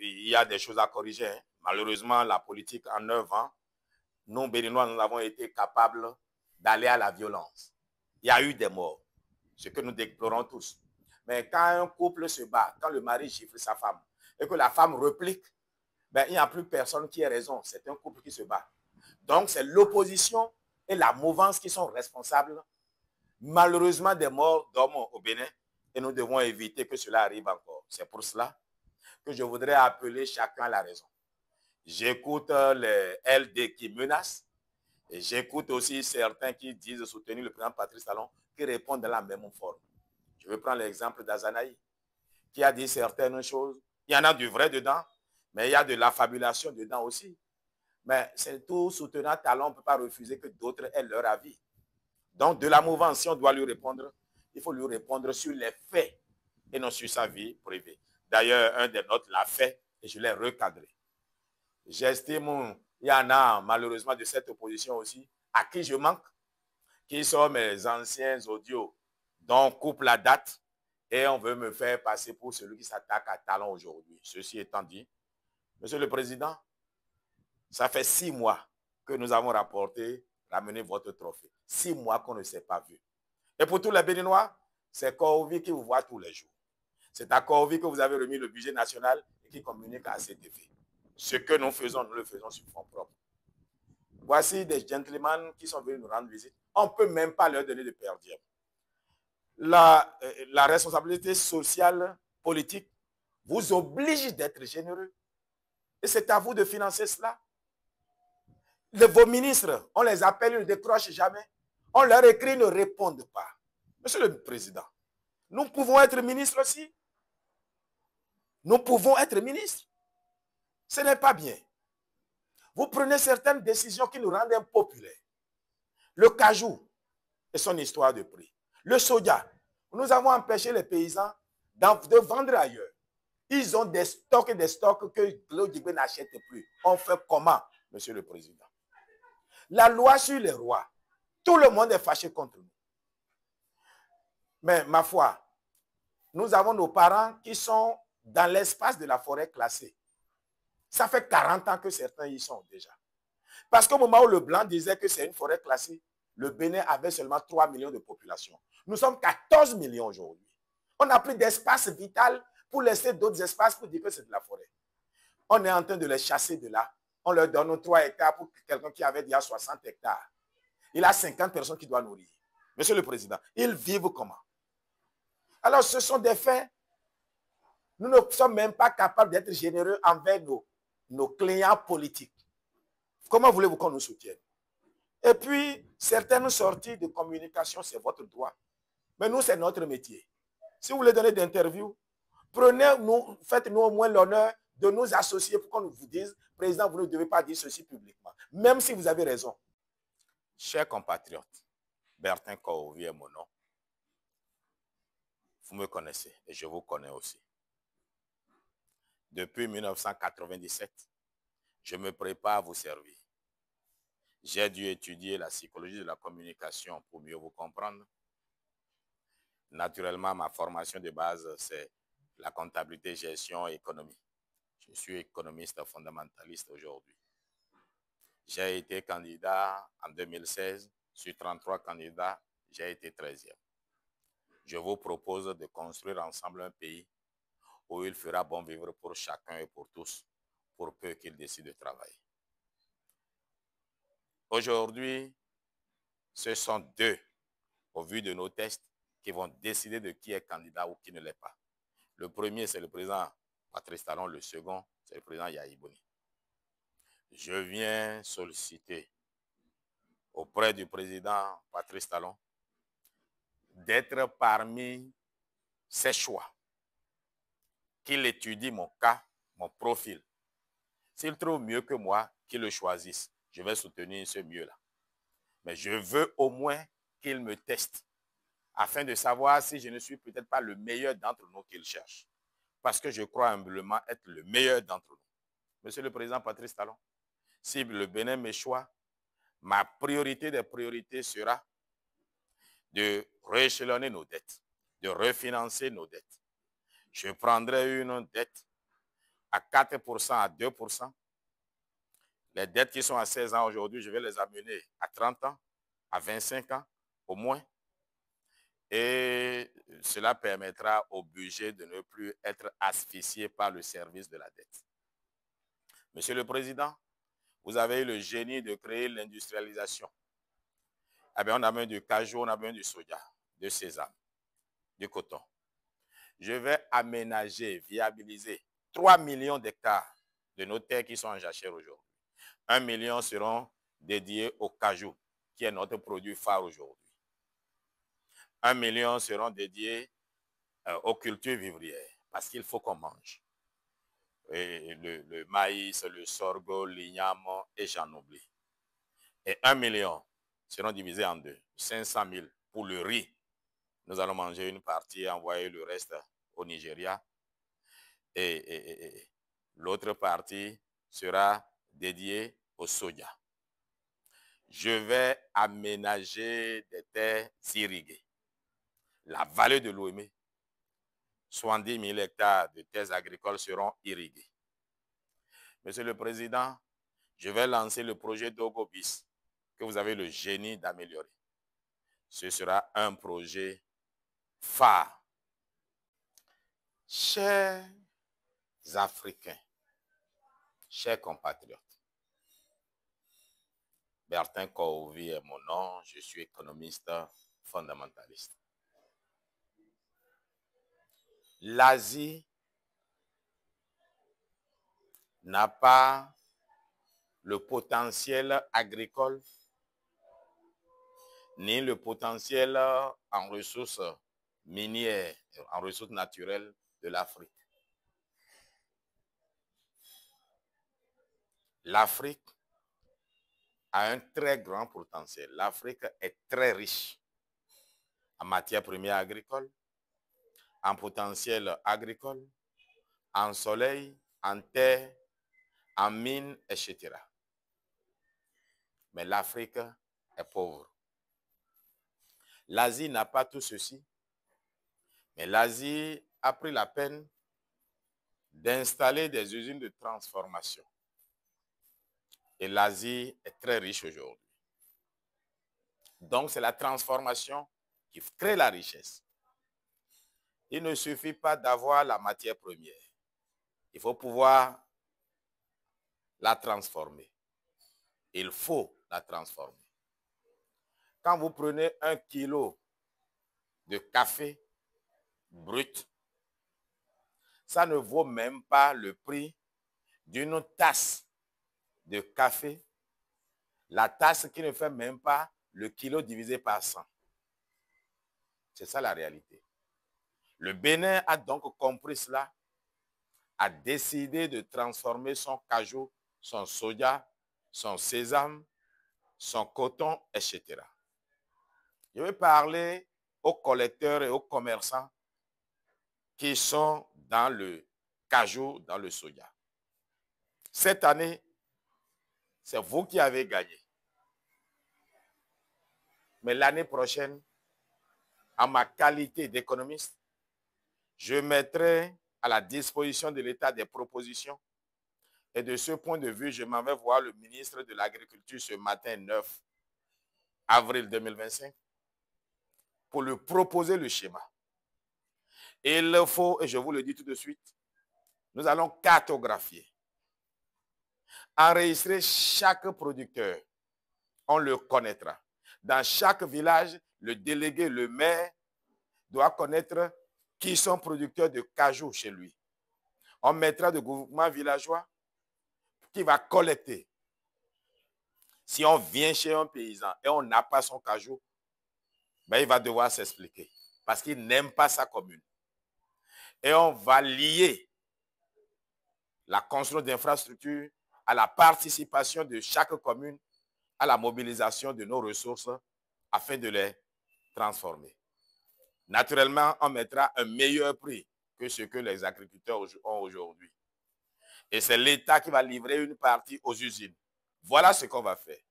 il y a des choses à corriger. Hein. Malheureusement, la politique en 9 ans, nous, Béninois, nous avons été capables d'aller à la violence. Il y a eu des morts, ce que nous déplorons tous. Mais quand un couple se bat, quand le mari gifle sa femme et que la femme réplique, ben, il n'y a plus personne qui ait raison. C'est un couple qui se bat. Donc, c'est l'opposition et la mouvance qui sont responsables. Malheureusement, des morts d'hommes au Bénin et nous devons éviter que cela arrive encore. C'est pour cela que je voudrais appeler chacun à la raison. J'écoute les LD qui menacent et j'écoute aussi certains qui disent soutenir le président Patrice Talon qui répondent de la même forme. Je vais prendre l'exemple d'Azanaï qui a dit certaines choses. Il y en a du vrai dedans, mais il y a de l'affabulation dedans aussi. Mais c'est tout soutenant Talon, on ne peut pas refuser que d'autres aient leur avis. Donc, de la mouvance, si on doit lui répondre, il faut lui répondre sur les faits et non sur sa vie privée. D'ailleurs, un des nôtres l'a fait et je l'ai recadré. J'estime il y en a malheureusement de cette opposition aussi à qui je manque, qui sont mes anciens audios dont on coupe la date et on veut me faire passer pour celui qui s'attaque à Talon aujourd'hui. Ceci étant dit, Monsieur le Président, ça fait 6 mois que nous avons ramené votre trophée. 6 mois qu'on ne s'est pas vu. Et pour tous les Béninois, c'est Corvi qui vous voit tous les jours. C'est à Corvi que vous avez remis le budget national et qui communique à cet effet. Ce que nous faisons, nous le faisons sur fonds propres. Voici des gentlemen qui sont venus nous rendre visite. On ne peut même pas leur donner de per diem. La responsabilité sociale, politique, vous oblige d'être généreux. Et c'est à vous de financer cela. Vos ministres, on les appelle, ils ne décrochent jamais. On leur écrit, ils ne répondent pas. Monsieur le Président, nous pouvons être ministres aussi. Nous pouvons être ministres. Ce n'est pas bien. Vous prenez certaines décisions qui nous rendent impopulaires. Le cajou et son histoire de prix. Le soja. Nous avons empêché les paysans de vendre ailleurs. Ils ont des stocks et des stocks que Glodibé n'achète plus. On fait comment, Monsieur le Président? La loi sur les rois. Tout le monde est fâché contre nous. Mais ma foi, nous avons nos parents qui sont dans l'espace de la forêt classée. Ça fait 40 ans que certains y sont déjà. Parce qu'au moment où le Blanc disait que c'est une forêt classée, le Bénin avait seulement 3 millions de population. Nous sommes 14 millions aujourd'hui. On n'a plus d'espace vital pour laisser d'autres espaces pour dire que c'est de la forêt. On est en train de les chasser de là. On leur donne 3 hectares pour quelqu'un qui avait déjà 60 hectares. Il a 50 personnes qui doivent nourrir. Monsieur le Président, ils vivent comment? Alors, ce sont des faits. Nous ne sommes même pas capables d'être généreux envers nos clients politiques. Comment voulez-vous qu'on nous soutienne? Et puis, certaines sorties de communication, c'est votre droit. Mais nous, c'est notre métier. Si vous voulez donner des interviews, prenez-nous, faites-nous au moins l'honneur de nous associer pour qu'on vous dise, Président, vous ne devez pas dire ceci publiquement. Même si vous avez raison. Chers compatriotes, Bertin Corvi est mon nom. Vous me connaissez et je vous connais aussi. Depuis 1997, je me prépare à vous servir. J'ai dû étudier la psychologie de la communication pour mieux vous comprendre. Naturellement, ma formation de base, c'est la comptabilité, gestion et économie. Je suis économiste fondamentaliste aujourd'hui. J'ai été candidat en 2016. Sur 33 candidats, j'ai été 13e. Je vous propose de construire ensemble un pays où il fera bon vivre pour chacun et pour tous, pour peu qu'ils décident de travailler. Aujourd'hui, ce sont 2, au vu de nos tests, qui vont décider de qui est candidat ou qui ne l'est pas. Le premier, c'est le président Patrice Talon. Le second, c'est le président Yahya Boni. Je viens solliciter auprès du président Patrice Talon d'être parmi ses choix, qu'il étudie mon cas, mon profil. S'il trouve mieux que moi, qu'il le choisisse. Je vais soutenir ce mieux-là. Mais je veux au moins qu'il me teste afin de savoir si je ne suis peut-être pas le meilleur d'entre nous qu'il cherche. Parce que je crois humblement être le meilleur d'entre nous. Monsieur le Président Patrice Talon, si le Bénin m'échoue, ma priorité des priorités sera de rééchelonner nos dettes, de refinancer nos dettes. Je prendrai une dette à 4%, à 2%. Les dettes qui sont à 16 ans aujourd'hui, je vais les amener à 30 ans, à 25 ans au moins. Et cela permettra au budget de ne plus être asphyxié par le service de la dette. Monsieur le Président, vous avez eu le génie de créer l'industrialisation. Eh bien, on a besoin du cajou, on a besoin du soja, du sésame, du coton. Je vais aménager, viabiliser 3 millions d'hectares de nos terres qui sont en jachère aujourd'hui. 1 million seront dédiés au cajou, qui est notre produit phare aujourd'hui. 1 million seront dédiés aux cultures vivrières, parce qu'il faut qu'on mange. Et le maïs, le sorgho, l'igname, et j'en oublie. Et 1 million seront divisés en deux. 500 000 pour le riz. Nous allons manger une partie et envoyer le reste au Nigeria. Et l'autre partie sera dédiée au soja. Je vais aménager des terres irriguées. La vallée de l'Ouémé, 70 000 hectares de terres agricoles seront irrigués. Monsieur le Président, je vais lancer le projet Dogobis, que vous avez le génie d'améliorer. Ce sera un projet phare. Chers Africains, chers compatriotes, Bertin Kouovi est mon nom, je suis économiste fondamentaliste. L'Asie n'a pas le potentiel agricole ni le potentiel en ressources minières, en ressources naturelles de l'Afrique. L'Afrique a un très grand potentiel. L'Afrique est très riche en matières premières agricoles, en potentiel agricole, en soleil, en terre, en mines, etc. Mais l'Afrique est pauvre. L'Asie n'a pas tout ceci, mais l'Asie a pris la peine d'installer des usines de transformation. Et l'Asie est très riche aujourd'hui. Donc, c'est la transformation qui crée la richesse. Il ne suffit pas d'avoir la matière première. Il faut pouvoir la transformer. Il faut la transformer. Quand vous prenez 1 kilo de café brut, ça ne vaut même pas le prix d'une tasse de café, la tasse qui ne fait même pas le kilo divisé par 100. C'est ça la réalité. Le Bénin a donc compris cela, a décidé de transformer son cajou, son soja, son sésame, son coton, etc. Je vais parler aux collecteurs et aux commerçants qui sont dans le cajou, dans le soja. Cette année, c'est vous qui avez gagné. Mais l'année prochaine, en ma qualité d'économiste, je mettrai à la disposition de l'État des propositions. Et de ce point de vue, je m'en vais voir le ministre de l'Agriculture ce matin 9 avril 2025 pour lui proposer le schéma. Et il faut, et je vous le dis tout de suite, nous allons cartographier, enregistrer chaque producteur. On le connaîtra. Dans chaque village, le délégué, le maire, doit connaître qui sont producteurs de cajou chez lui. On mettra de groupement villageois qui va collecter. Si on vient chez un paysan et on n'a pas son cajou, ben il va devoir s'expliquer parce qu'il n'aime pas sa commune. Et on va lier la construction d'infrastructures à la participation de chaque commune à la mobilisation de nos ressources afin de les transformer. Naturellement, on mettra un meilleur prix que ce que les agriculteurs ont aujourd'hui. Et c'est l'État qui va livrer une partie aux usines. Voilà ce qu'on va faire.